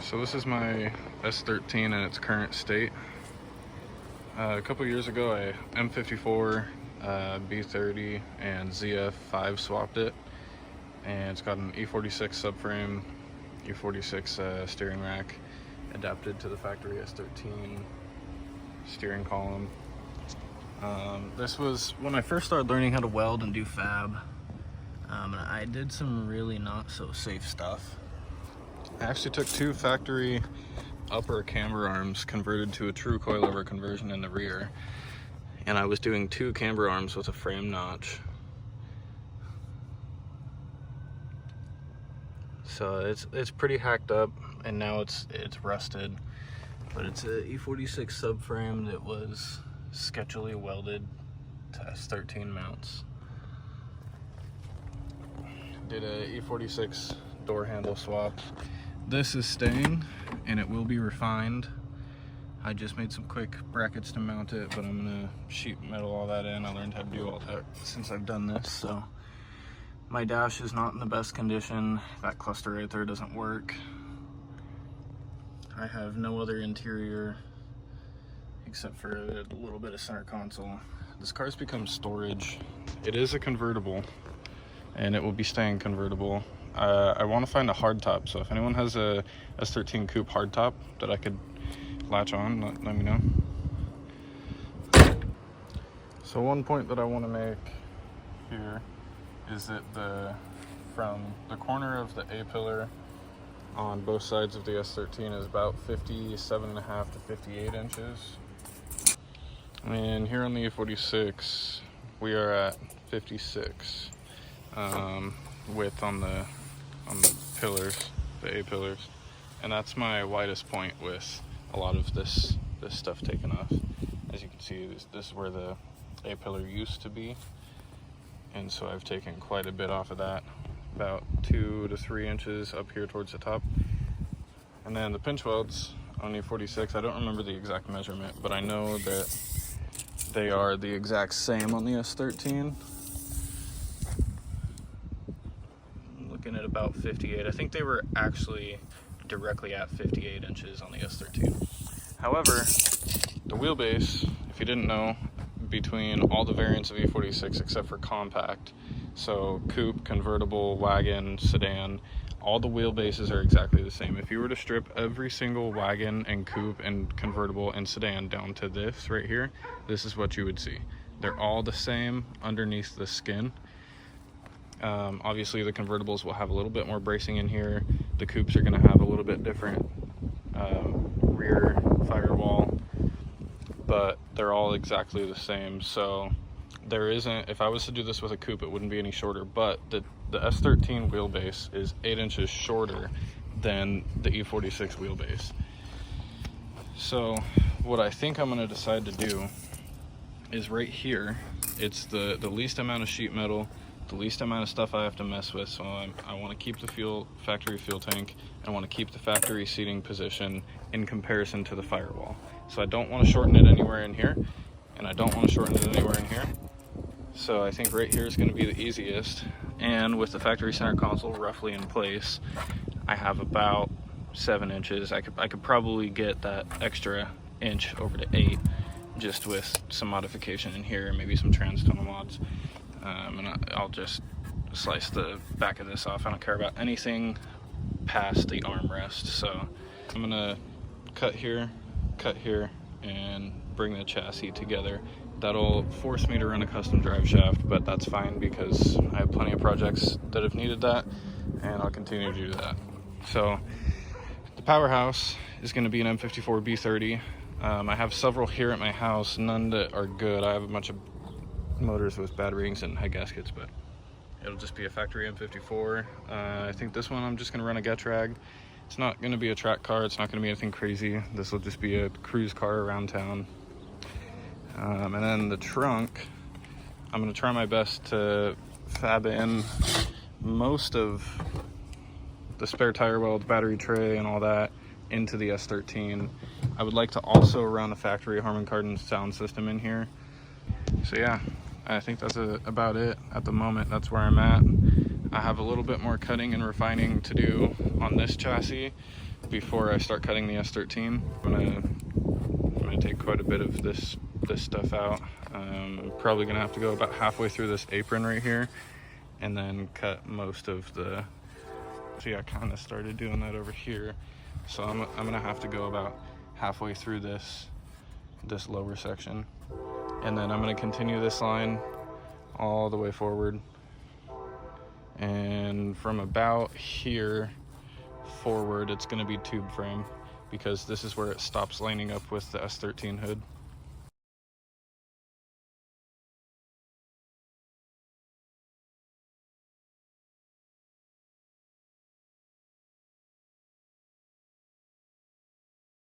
So this is my S13 in its current state. A couple years ago I M54, B30 and ZF5 swapped it, and it's got an E46 subframe, E46 steering rack adapted to the factory S13 steering column. This was when I first started learning how to weld and do fab, and I did some really not so safe stuff. I actually took two factory upper camber arms, converted to a true coilover conversion in the rear, and I was doing two camber arms with a frame notch. So it's pretty hacked up, and now it's rusted, but it's a E46 subframe that was sketchily welded to S13 mounts. Did a E46 door handle swap. This is staying and it will be refined. I just made some quick brackets to mount it, but I'm gonna sheet metal all that in. I learned how to do all that since I've done this. So my dash is not in the best condition. That cluster right there doesn't work. I have no other interior except for a little bit of center console. This car's become storage. It is a convertible and it will be staying convertible. I want to find a hardtop, so if anyone has a S13 coupe hardtop that I could latch on, let me know. So one point that I want to make here is that from the corner of the A-pillar on both sides of the S13 is about 57.5 to 58 inches. And here on the E46, we are at 56 width on the pillars, the A-pillars, and that's my widest point with a lot of this stuff taken off. As you can see, this is where the A-pillar used to be, and so I've taken quite a bit off of that, about 2 to 3 inches up here towards the top. And then the pinch welds on E46, I don't remember the exact measurement, but I know that they are the exact same on the S13. Looking at about 58. I think they were actually directly at 58 inches on the S13. However, the wheelbase, if you didn't know, between all the variants of E46 except for compact, so coupe, convertible, wagon, sedan, all the wheelbases are exactly the same. If you were to strip every single wagon and coupe and convertible and sedan down to this right here, this is what you would see. They're all the same underneath the skin. Obviously the convertibles will have a little bit more bracing in here. The coupes are going to have a little bit different rear firewall, but they're all exactly the same. So there isn't, if I was to do this with a coupe, it wouldn't be any shorter, but the S13 wheelbase is 8 inches shorter than the E46 wheelbase. So what I think I'm going to decide to do is right here, it's the least amount of sheet metal, the least amount of stuff I have to mess with. So I want to keep the factory fuel tank, and I want to keep the factory seating position in comparison to the firewall. So I don't want to shorten it anywhere in here, and I don't want to shorten it anywhere in here. So I think right here is going to be the easiest, and with the factory center console roughly in place, I have about 7 inches. I could probably get that extra inch over to 8 just with some modification in here, maybe some trans tunnel mods. And I'll just slice the back of this off. I don't care about anything past the armrest. So I'm gonna cut here, and bring the chassis together. That'll force me to run a custom drive shaft, but that's fine because I have plenty of projects that have needed that, and I'll continue to do that. So the powerhouse is gonna be an M54 B30. I have several here at my house, none that are good. I have a bunch of motors with bad rings and head gaskets, but it'll just be a factory M54. I think this one I'm just gonna run a Getrag. It's not gonna be a track car, it's not gonna be anything crazy. This will just be a cruise car around town. And then the trunk, I'm gonna try my best to fab in most of the spare tire weld, battery tray and all that into the S13. I would like to also run a factory Harman Kardon sound system in here. So yeah, I think that's about it at the moment. That's where I'm at. I have a little bit more cutting and refining to do on this chassis, before I start cutting the S13, I'm gonna take quite a bit of this stuff out. Probably gonna have to go about halfway through this apron right here, and then cut most of the. See, I kind of started doing that over here, so I'm gonna have to go about halfway through this lower section, and then I'm gonna continue this line all the way forward, and from about here forward it's going to be tube frame, because this is where it stops lining up with the S13 hood.